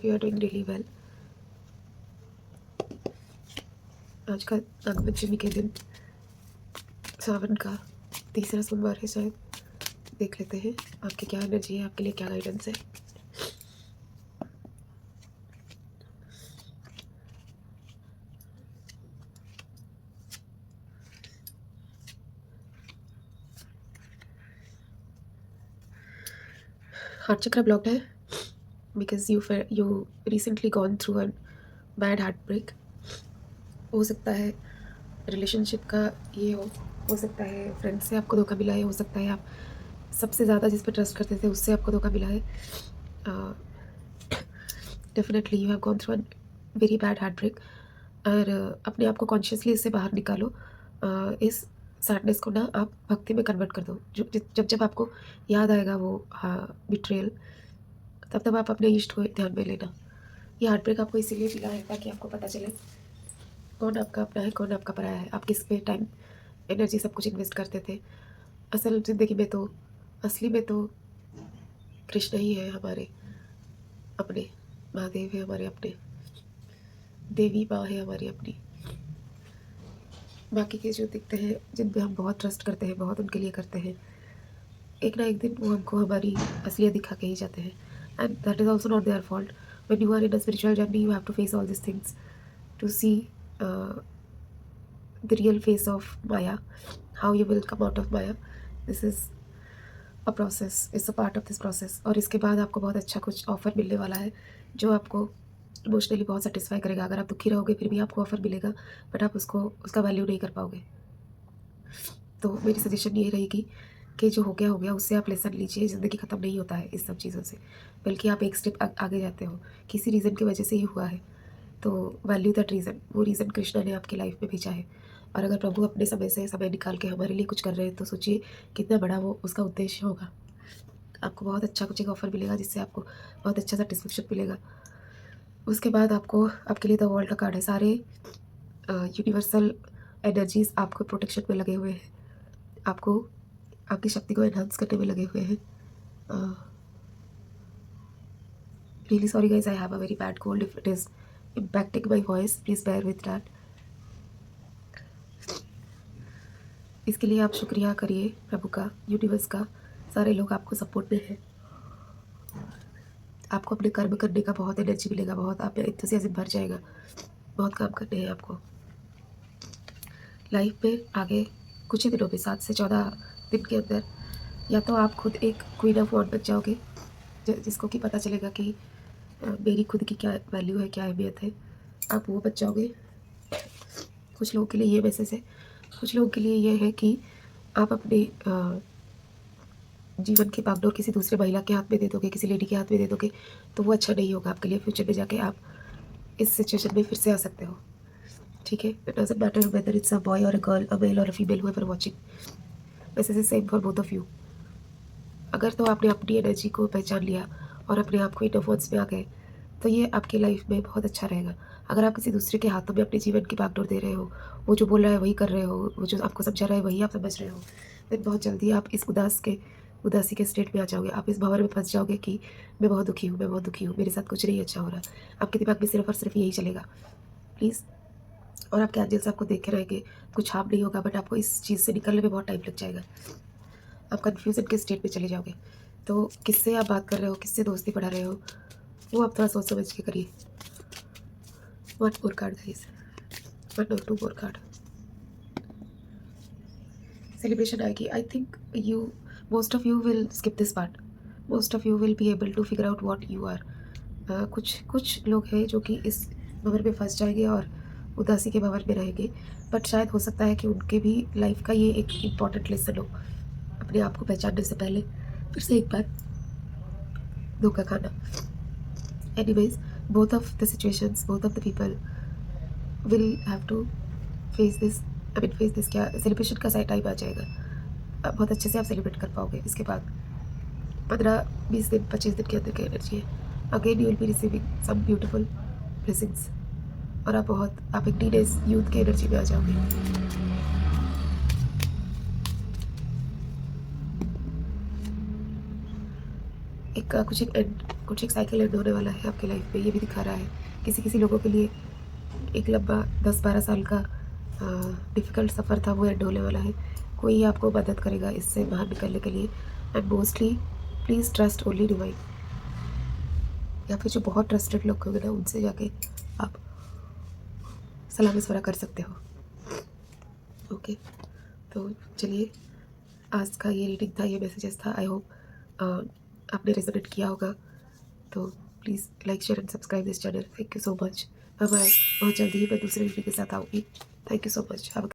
Of you are doing really well. आज का नागपंचमी के दिन, सावन का तीसरा सोमवार है शायद। देख लेते हैं आपकी क्या एनर्जी है, आपके लिए क्या गाइडेंस है। हार्ट चक्र ब्लॉक्ड है because you recently gone through a bad heart break. हो सकता है रिलेशनशिप का ये हो सकता है फ्रेंड से आपको धोखा मिला है, हो सकता है आप सबसे ज़्यादा जिस पे ट्रस्ट करते थे उससे आपको धोखा मिला है। Definitely you have gone through a very bad heart break. और अपने आप को कॉन्शियसली इससे बाहर निकालो। इस सैडनेस को ना आप भक्ति में कन्वर्ट कर दो। जब जब आपको याद आएगा वो बिट्रेयल, तब तब आप अपने इष्ट को ध्यान में लेना। ये हार्ट ब्रेक आपको इसीलिए मिला है ताकि आपको पता चले कौन आपका अपना है, कौन आपका पराया है, आप किस पे टाइम एनर्जी सब कुछ इन्वेस्ट करते थे। असल ज़िंदगी में तो, असली में तो कृष्ण ही है हमारे अपने, महादेव है हमारे अपने, देवी माँ है हमारी अपनी। बाकी के जो दिखते हैं, जिन पे हम बहुत ट्रस्ट करते हैं, बहुत उनके लिए करते हैं, एक ना एक दिन वो हमको हमारी असलियत दिखा के ही जाते हैं। And that is also not their fault. When you are in a spiritual journey you have to face all this things to see the real face of Maya, how you will come out of Maya. This is a process, it's a part of this process. और इसके बाद आपको बहुत अच्छा कुछ offer मिलने वाला है जो आपको इमोशनली बहुत सेटिस्फाई करेगा। अगर आप दुखी रहोगे फिर भी आपको ऑफ़र मिलेगा, बट आप उसका वैल्यू नहीं कर पाओगे। तो मेरी सजेशन ये रहेगी कि जो हो गया उससे आप लेसन लीजिए। ज़िंदगी ख़त्म नहीं होता है इस सब चीज़ों से, बल्कि आप एक स्टेप आगे जाते हो। किसी रीज़न की वजह से ये हुआ है तो वैल्यू दैट रीज़न। वो रीज़न कृष्णा ने आपकी लाइफ में भेजा है। और अगर प्रभु अपने समय से समय निकाल के हमारे लिए कुछ कर रहे हैं तो सोचिए कितना बड़ा वो उसका उद्देश्य होगा। आपको बहुत अच्छा कुछ एक ऑफ़र मिलेगा जिससे आपको बहुत अच्छा सेटिस्फेक्शन मिलेगा। उसके बाद आपको, आपके लिए द वर्ल्ड का कार्ड है। सारे यूनिवर्सल एनर्जीज़ आपको प्रोटेक्शन में लगे हुए हैं, आपको आपकी शक्ति को एनहांस करने में लगे हुए हैं। Really sorry guys, I have a very bad cold. If it is impacting my voice, please bear with that. इसके लिए आप शुक्रिया करिए प्रभु का, यूनिवर्स का। सारे लोग आपको सपोर्ट में हैं। आपको अपने कर्म करने का बहुत एनर्जी मिलेगा, बहुत आप में एंथुसियाज्म भर जाएगा। बहुत काम करने हैं आपको लाइफ में आगे कुछ ही दिनों में, 7 से 14 दिन के अंदर। या तो आप खुद एक क्वीन ऑफ वॉन्ड बन जाओगे जिसको कि पता चलेगा कि मेरी खुद की क्या वैल्यू है, क्या अहमियत है, आप वो बन जाओगे। कुछ लोगों के लिए ये मैसेज है, कुछ लोगों के लिए ये है कि आप अपने जीवन की बागडोर किसी दूसरे महिला के हाथ में दे दोगे, किसी लेडी के हाथ में दे दोगे, तो वो अच्छा नहीं होगा आपके लिए। फ्यूचर में जाके आप इस सिचुएशन में फिर से आ सकते हो। ठीक है, it doesn't matter whether it's a boy और अ गर्ल, अ मेल और a female, whoever watching, message is same for both of you. अगर तो आपने अपनी एनर्जी को पहचान लिया और अपने आप को इन वर्ड्स में आ गए तो ये आपकी लाइफ में बहुत अच्छा रहेगा। अगर आप किसी दूसरे के हाथों में अपने जीवन की बागडोर दे रहे हो, वो जो बोल रहा है वही कर रहे हो, वो जो आपको समझा रहा है वही आप समझ रहे हो, फिर बहुत जल्दी आप इस उदासी के स्टेट में आ जाओगे। आप इस भंवर में फंस जाओगे कि मैं बहुत दुखी हूँ, मैं बहुत दुखी हूँ, मेरे साथ कुछ नहीं अच्छा हो रहा। आपके दिमाग में सिर्फ और सिर्फ यही चलेगा। प्लीज़, और आपके एंजल्स आपको देखे रहेंगे, कुछ हार्म नहीं होगा, बट आपको इस चीज़ से निकलने में बहुत टाइम लग जाएगा। आप कन्फ्यूज़न के स्टेट में चले जाओगे। तो किससे आप बात कर रहे हो, किससे दोस्ती बढ़ा रहे हो, वो आप थोड़ा सोच समझ के करिए। One more card guys, one or two more card. Celebration आएगी। I think most of you will skip this part. Most of you will be able to figure out what you are. कुछ लोग हैं जो कि इस भंवर में फंस जाएंगे और उदासी के भंवर में रहेंगे, बट शायद हो सकता है कि उनके भी लाइफ का ये एक इम्पॉर्टेंट लेसन हो, अपने आप को पहचानने से पहले फिर से एक बार धोखा खाना। Anyways, both of the situations, both of the people will have to face this. Face this क्या, सेलिब्रेशन का सही टाइम आ जाएगा। बहुत अच्छे से आप सेलिब्रेट कर पाओगे। इसके बाद 15-20 दिन, 25 दिन के अंदर की एनर्जी है। Again you will be receiving some beautiful blessings और आप एक टीनेज यूथ के एनर्जी में आ जाओगे। कुछ एक साइकिल एंड होने वाला है आपके लाइफ में, ये भी दिखा रहा है। किसी लोगों के लिए एक लंबा 10-12 साल का डिफ़िकल्ट सफ़र था, वो एंड होने वाला है। कोई आपको मदद करेगा इससे बाहर निकलने के लिए। And mostly please trust only divine, या फिर जो बहुत ट्रस्टेड लोग होंगे ना, उनसे जाके आप सलाह मशवरा कर सकते हो। ओके, तो चलिए, आज का ये रीडिंग था, ये मैसेजेस था। आई होप आपने रेजोनेट किया होगा। तो please like, share and subscribe this channel. Thank you so much. Bye bye. बहुत जल्दी ही मैं दूसरे वीडियो के साथ आऊँगी। Thank you so much. Have a